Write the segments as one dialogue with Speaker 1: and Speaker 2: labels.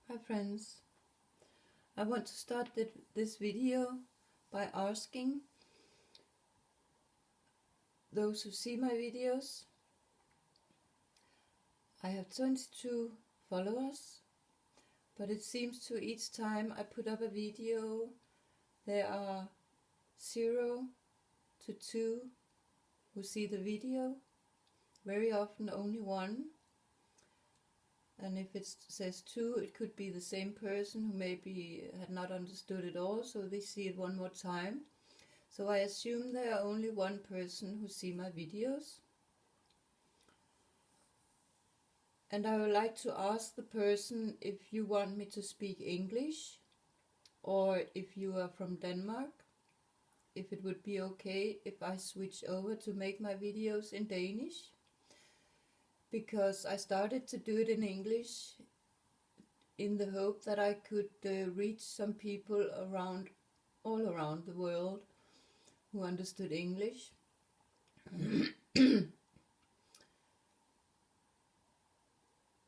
Speaker 1: Hi friends, I want to start this video by asking those who see my videos. I have 22 followers, but it seems to each time I put up a video there are 0 to 2 who see the video, very often only 1. And if it says 2, it could be the same person who maybe had not understood it all, so they see it one more time. So I assume there are only 1 person who see my videos. And I would like to ask the person if you want me to speak English, or if you are from Denmark, if it would be okay if I switch over to make my videos in Danish. Because I started to do it in English in the hope that I could reach some people all around the world who understood English.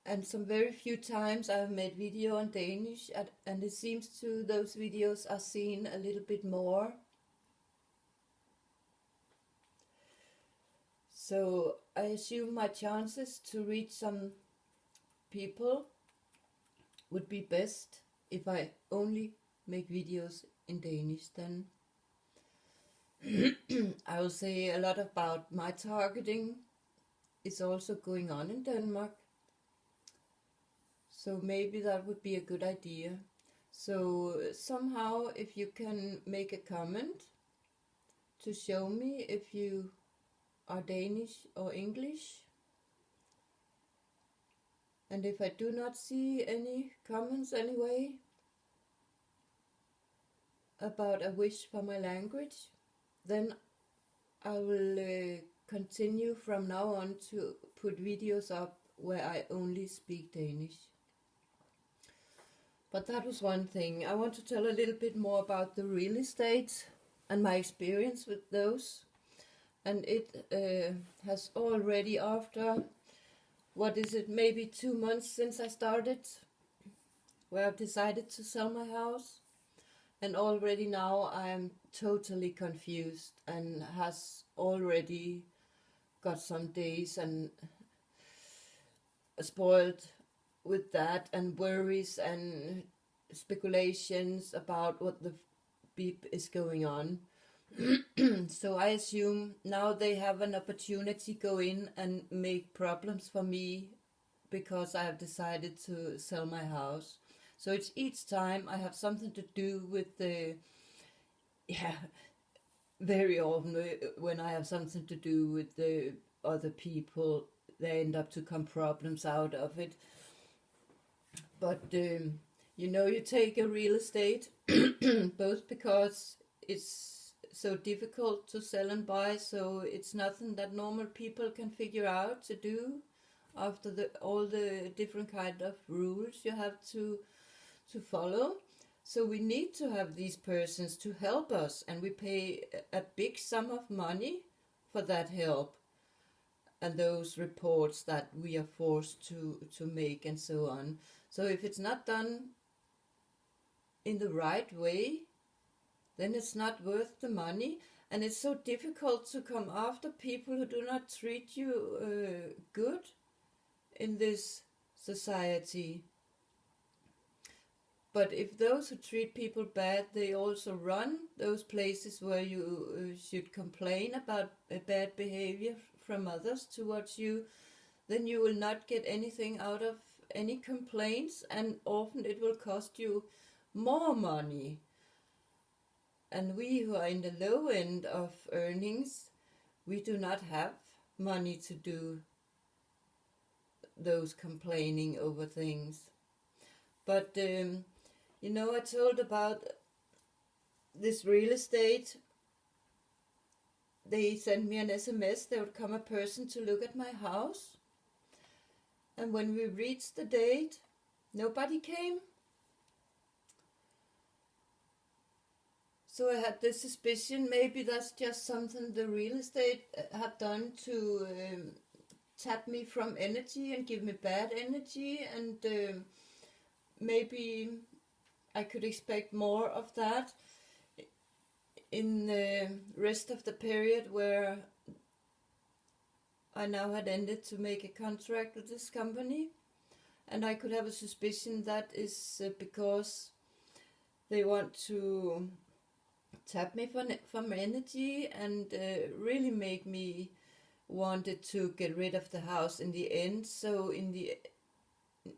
Speaker 1: And some very few times I've made video on Danish, and it seems to those videos are seen a little bit more. So I assume my chances to reach some people would be best if I only make videos in Danish. Then I will say a lot about my targeting is also going on in Denmark. So maybe that would be a good idea. So somehow if you can make a comment to show me if you are Danish or English. And if I do not see any comments anyway about a wish for my language, then I will continue from now on to put videos up where I only speak Danish. But that was one thing. I want to tell a little bit more about the real estate and my experience with those. And it has already, after, maybe 2 months since I started, where I've decided to sell my house. And already now I am totally confused and has already got some days and spoiled with that, and worries and speculations about what the beep is going on. So I assume now they have an opportunity to go in and make problems for me because I have decided to sell my house. So it's each time I have something to do with very often when I have something to do with the other people, they end up to come problems out of it. But you take a real estate both because it's so difficult to sell and buy, so it's nothing that normal people can figure out to do after all the different kind of rules you have to follow. So we need to have these persons to help us, and we pay a big sum of money for that help and those reports that we are forced to make and so on. So if it's not done in the right way, then it's not worth the money. And it's so difficult to come after people who do not treat you good in this society. But if those who treat people bad, they also run those places where you should complain about bad behavior from others towards you, then you will not get anything out of any complaints, and often it will cost you more money. And we who are in the low end of earnings, we do not have money to do those complaining over things. But I told about this real estate. They sent me an SMS. There would come a person to look at my house. And when we reached the date, nobody came. So I had this suspicion, maybe that's just something the real estate had done to tap me from energy and give me bad energy, and maybe I could expect more of that in the rest of the period where I now had ended to make a contract with this company. And I could have a suspicion that is because they want to tap me from energy and really make me wanted to get rid of the house in the end. So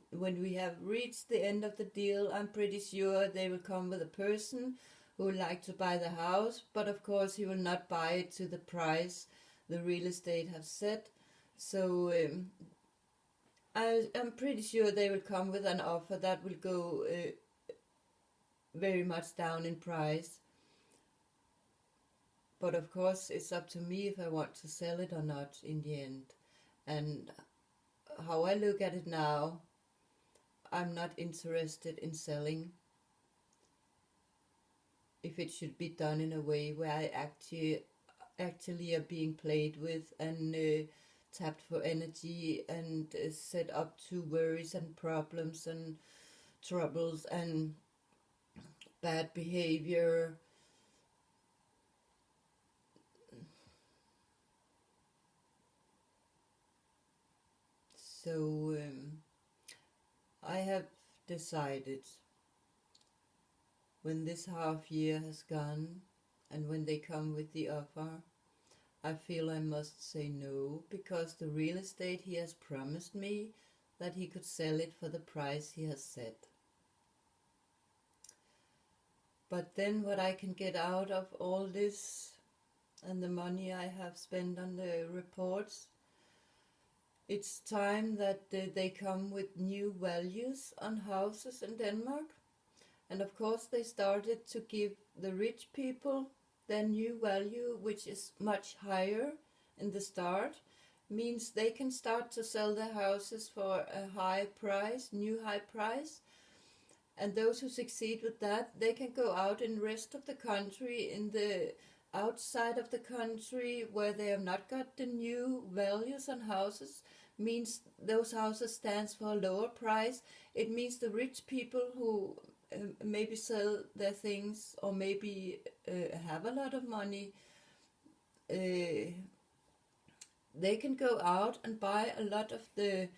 Speaker 1: when we have reached the end of the deal, I'm pretty sure they will come with a person who would like to buy the house, but of course he will not buy it to the price the real estate have set. So I'm pretty sure they will come with an offer that will go very much down in price. But of course it's up to me if I want to sell it or not in the end. And how I look at it now, I'm not interested in selling if it should be done in a way where I actually are being played with and tapped for energy and set up to worries and problems and troubles and bad behavior. So I have decided, when this half year has gone and when they come with the offer, I feel I must say no, because the real estate he has promised me that he could sell it for the price he has set. But then what I can get out of all this and the money I have spent on the reports, it's time that they come with new values on houses in Denmark. And of course they started to give the rich people their new value, which is much higher in the start, means they can start to sell their houses for a high price, new high price. And those who succeed with that, they can go out in the rest of the country, in the outside of the country where they have not got the new values on houses, means those houses stands for a lower price. It means the rich people who maybe sell their things or maybe have a lot of money, they can go out and buy a lot of the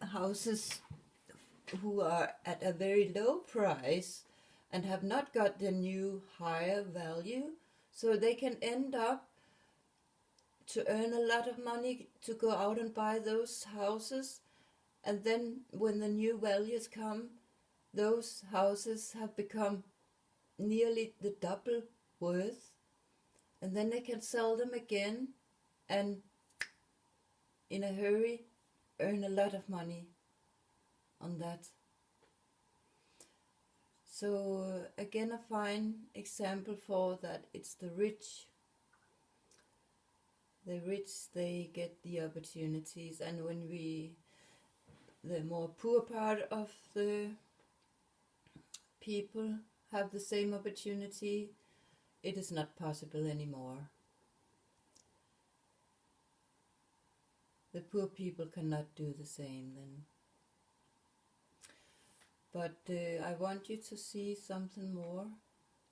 Speaker 1: houses who are at a very low price and have not got the new higher value, so they can end up to earn a lot of money to go out and buy those houses. And then when the new values come, those houses have become nearly the double worth, and then they can sell them again and in a hurry earn a lot of money on that. So again, a fine example for that. It's the rich. The rich, they get the opportunities, and when the more poor part of the people have the same opportunity, it is not possible anymore. The poor people cannot do the same then. But I want you to see something more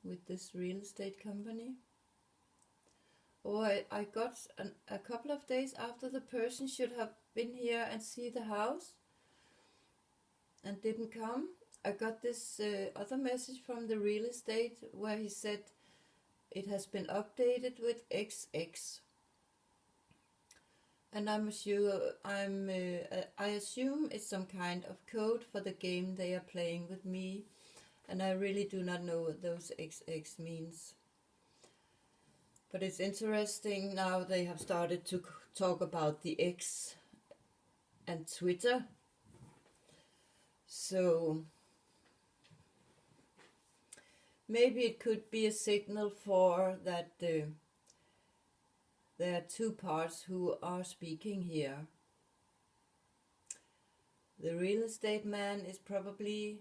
Speaker 1: with this real estate company. I got a couple of days after the person should have been here and see the house and didn't come, I got this other message from the real estate where he said it has been updated with XX. And I assume it's some kind of code for the game they are playing with me, and I really do not know what those XX means. But it's interesting now they have started to talk about the X and Twitter. So maybe it could be a signal for that there are two parts who are speaking here. The real estate man is probably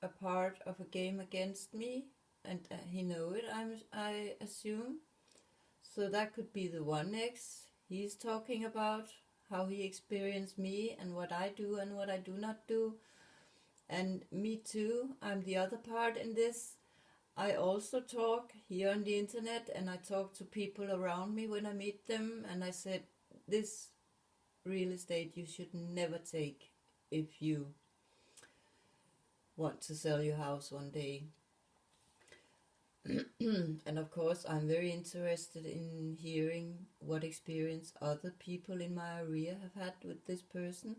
Speaker 1: a part of a game against me, and he knows it, I assume. So that could be the one X. He's talking about how he experienced me and what I do and what I do not do. And me too, I'm the other part in this. I also talk here on the internet, and I talk to people around me when I meet them, and I said, this real estate you should never take if you want to sell your house one day. And of course, I'm very interested in hearing what experience other people in my area have had with this person.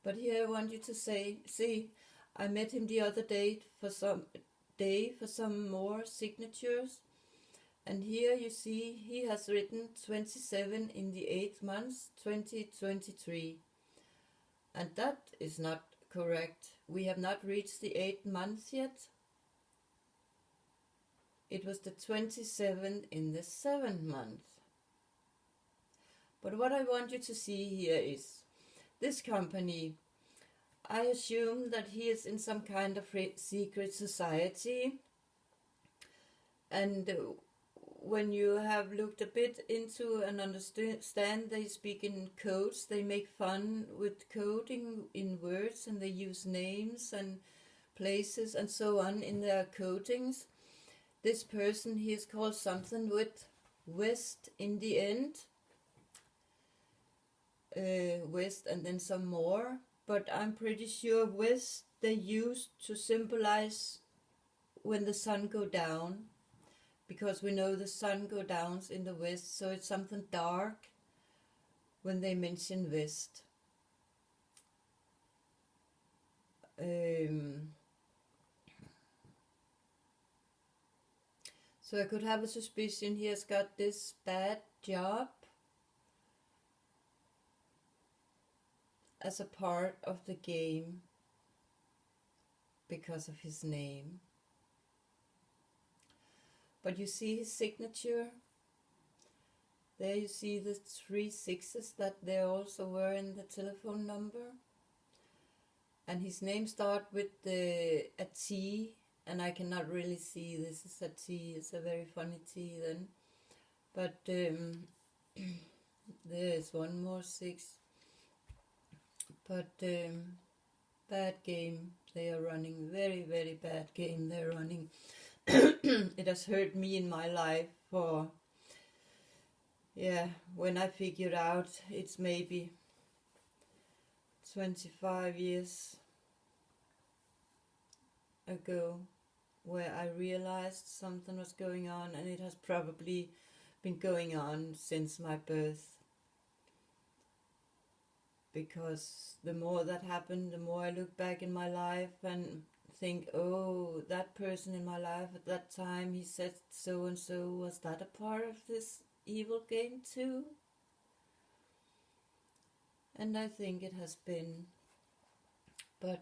Speaker 1: But here I want you to see, I met him the other day for some more signatures. And here you see he has written 27 in the 8th month, 2023. And that is not correct. We have not reached the 8th month yet. It was the 27th in the 7th month. But what I want you to see here is this company. I assume that he is in some kind of secret society. And when you have looked a bit into and understand they speak in codes, they make fun with coding in words, and they use names and places and so on in their codings. This person, he is called something with West in the end. West and then some more. But I'm pretty sure West they use to symbolize when the sun go down. Because we know the sun go down in the west, so it's something dark when they mention West. So I could have a suspicion he has got this bad job as a part of the game because of his name. But you see his signature. There you see the 3 6s that there also were in the telephone number. And his name starts with a T, and I cannot really see this is a T. It's a very funny T then. But there is one more 6. But bad game they are running. Very, very bad game they're running. It has hurt me in my life for, when I figured out it's maybe 25 years ago where I realized something was going on, and it has probably been going on since my birth. Because the more that happened, the more I look back in my life and think, oh, that person in my life at that time, he said so and so, was that a part of this evil game too? And I think it has been